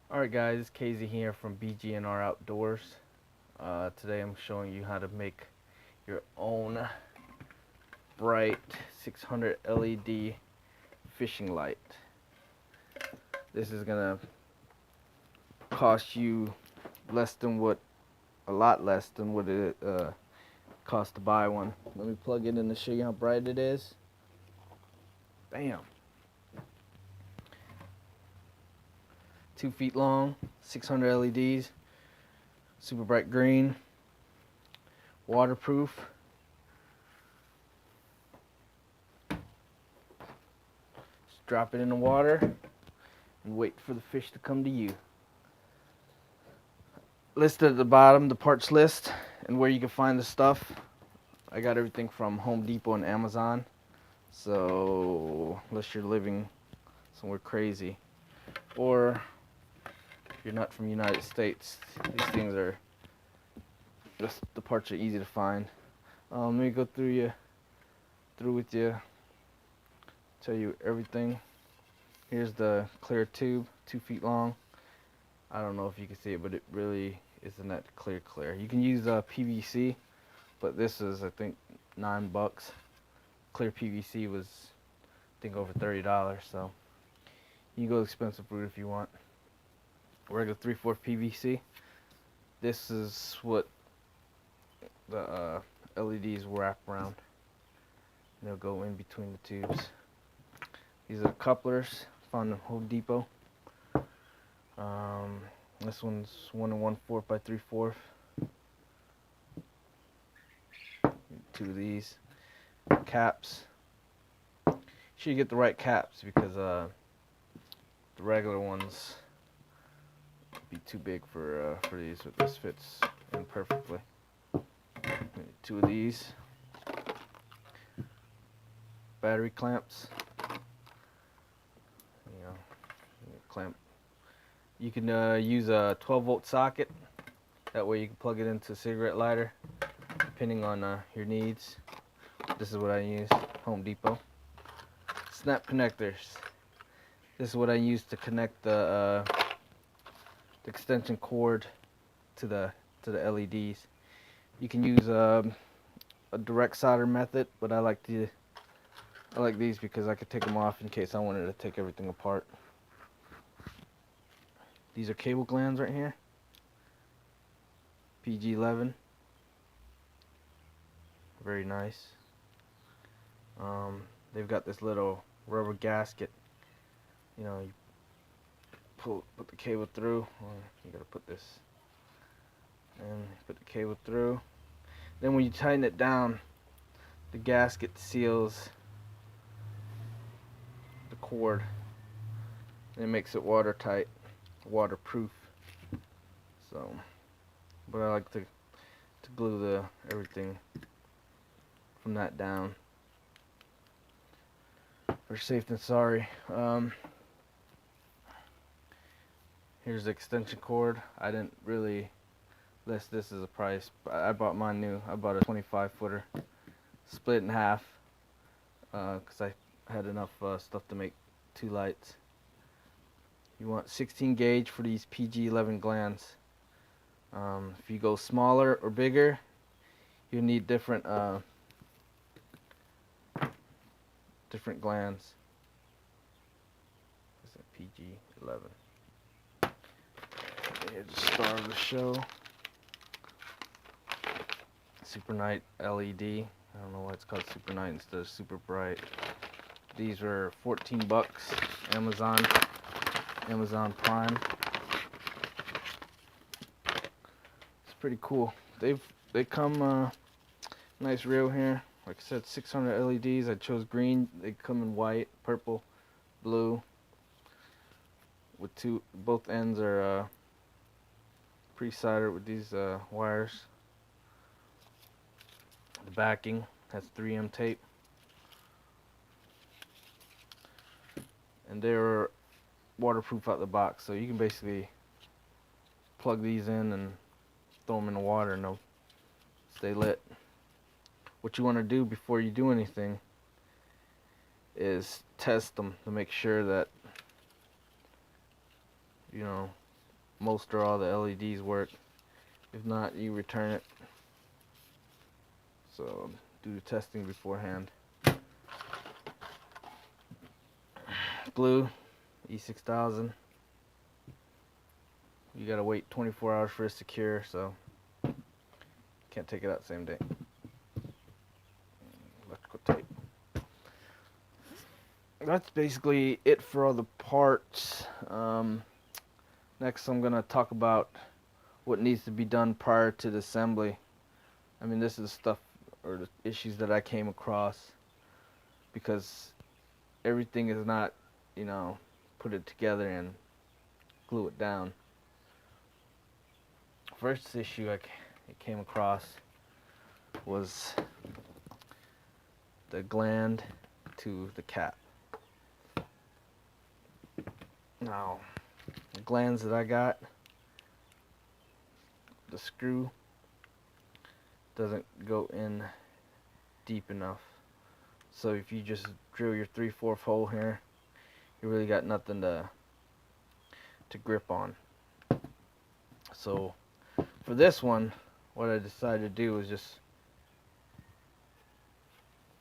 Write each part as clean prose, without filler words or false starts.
Alright guys, it's Casey here from BGnR Outdoors. Today I'm showing you how to make your own bright 600 LED fishing light. This is gonna cost you a lot less than what it costs to buy one. Let me plug it in to show you how bright it is. Bam! 2 feet long, 600 LEDs, super bright green, waterproof. Just drop it in the water and wait for the fish to come to you. Listed at the bottom, the parts list and where you can find the stuff. I got everything from Home Depot and Amazon. So unless you're living somewhere crazy, or if you're not from the United States, these things are just, the parts are easy to find. Let me go through with you, tell you everything. Here's the clear tube, 2 feet long. I don't know if you can see it, but it really isn't that clear. You can use PVC, but this is, I think, $9. Clear PVC was, I think, over $30, so you can go expensive route if you want. Regular 3/4 PVC. This is what the LEDs wrap around. They'll go in between the tubes. These are couplers found in Home Depot. This one's 1 1/4 by 3/4. Two of these caps. You should get the right caps because the regular ones would be too big for these, but this fits in perfectly. Two of these battery clamps. Clamp. You can use a 12-volt socket. That way you can plug it into a cigarette lighter, depending on your needs. This is what I use, Home Depot. Snap connectors. This is what I use to connect the extension cord to the LEDs. You can use a direct solder method, but I like these because I could take them off in case I wanted to take everything apart. These are cable glands right here. PG-11. Very nice. They've got this little rubber gasket. You know, you put the cable through. You gotta put this, and put the cable through. Then when you tighten it down, the gasket seals the cord, and it makes it watertight, waterproof. So, but I like to glue everything from that down. Better safe than sorry. Here's the extension cord. I didn't really list this as a price, but I bought mine new. I bought a 25-footer, split in half, because I had enough stuff to make 2 lights. You want 16 gauge for these PG-11 glands. If you go smaller or bigger, you need different glands. This is PG-11. Here's the star of the show. Super Night LED. I don't know why it's called Super Night instead of Super Bright. These were $14. Amazon Prime. It's pretty cool. They come nice reel here. Like I said, 600 LEDs. I chose green. They come in white, purple, blue. With both ends are pre-soldered with these wires. The backing has 3M tape, and they're waterproof out the box, so you can basically plug these in and throw them in the water and they'll stay lit. What you want to do before you do anything is test them to make sure that, you know, most or all the LEDs work. If not, you return it. So do the testing beforehand. Glue, E6000. You gotta wait 24 hours for it to secure, so can't take it out same day. Electrical tape. That's basically it for all the parts. Next I'm gonna talk about what needs to be done prior to the assembly. I mean, this is the stuff or the issues that I came across, because everything is not, you know, put it together and glue it down. First issue I came across was the gland to the cap. Now, the glands that I got, the screw doesn't go in deep enough. So if you just drill your 3/4 hole here, you really got nothing to grip on. So for this one, what I decided to do was just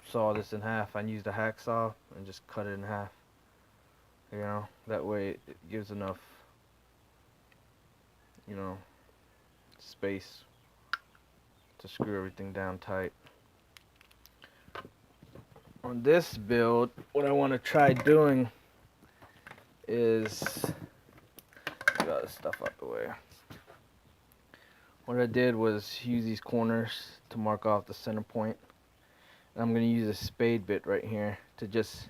saw this in half. I used a hacksaw and just cut it in half. You know, that way it gives enough, you know, space to screw everything down tight. On this build, what I want to try doing is get all this stuff out the way. What I did was use these corners to mark off the center point. And I'm going to use a spade bit right here to just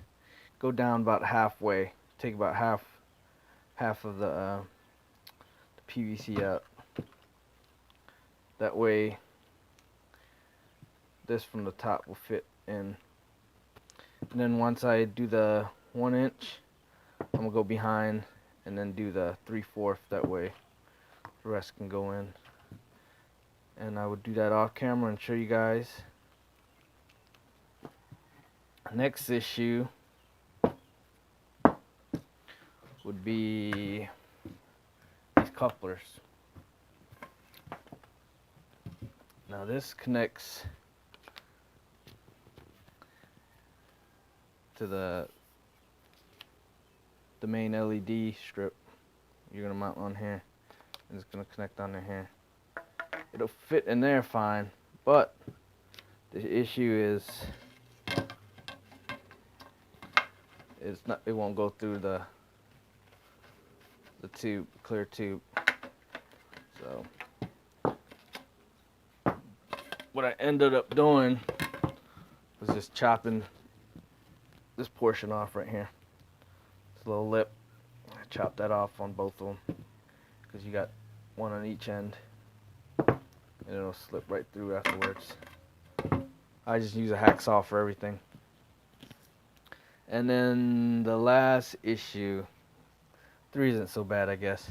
go down about halfway. Take about half of the PVC out. That way this from the top will fit in. And then once I do the 1 inch, I'm gonna go behind and then do the 3/4. That way the rest can go in. And I would do that off camera and show you guys. Next issue would be these couplers. Now this connects to the main LED strip. You're gonna mount on here, and it's gonna connect onto here. It'll fit in there fine, but the issue is it won't go through the tube, clear tube. So what I ended up doing was just chopping this portion off right here. This little lip, I chopped that off on both of them because you got one on each end, and it'll slip right through afterwards. I just use a hacksaw for everything. And then the last issue, 3 isn't so bad, I guess,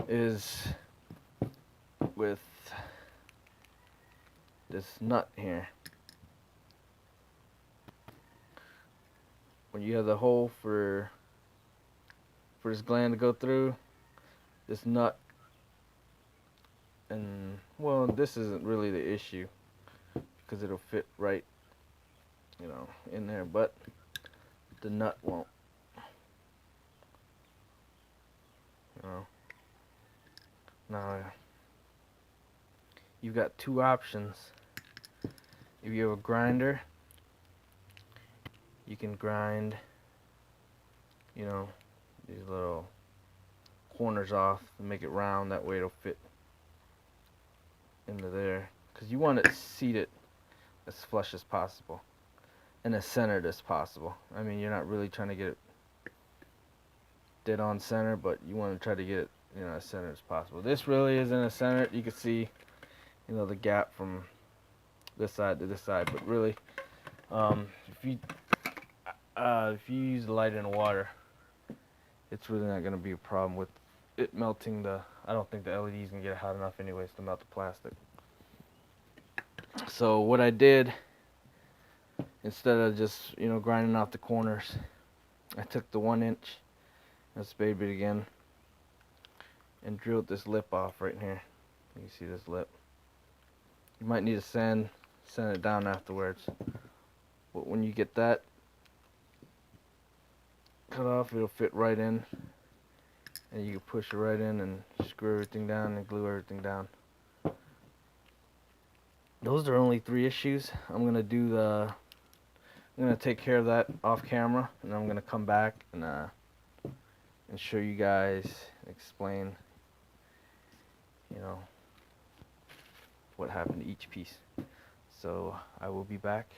is with this nut here. When you have the hole for this gland to go through, this nut, and well, this isn't really the issue because it'll fit right, you know, in there, but the nut won't. You know. Now you've got 2 options. If you have a grinder, you can grind, you know, these little corners off and make it round. That way it'll fit into there, because you want it seated as flush as possible and as centered as possible. I mean, you're not really trying to get it dead on center, but you want to try to get it, you know, as centered as possible. This really isn't as centered. You can see, you know, the gap from this side to this side, but really, if you use the light in the water, it's really not going to be a problem with it melting the. I don't think the LEDs can get hot enough anyways to melt the plastic. So what I did, instead of just, you know, grinding off the corners, I took the 1 inch and spade bit again, and drilled this lip off right here. You can see this lip. You might need to sand it down afterwards, but when you get that cut off, it'll fit right in, and you can push it right in and screw everything down and glue everything down. Those are only 3 issues. I'm gonna take care of that off camera, and I'm gonna come back and show you guys, explain, you know, what happened to each piece. So I will be back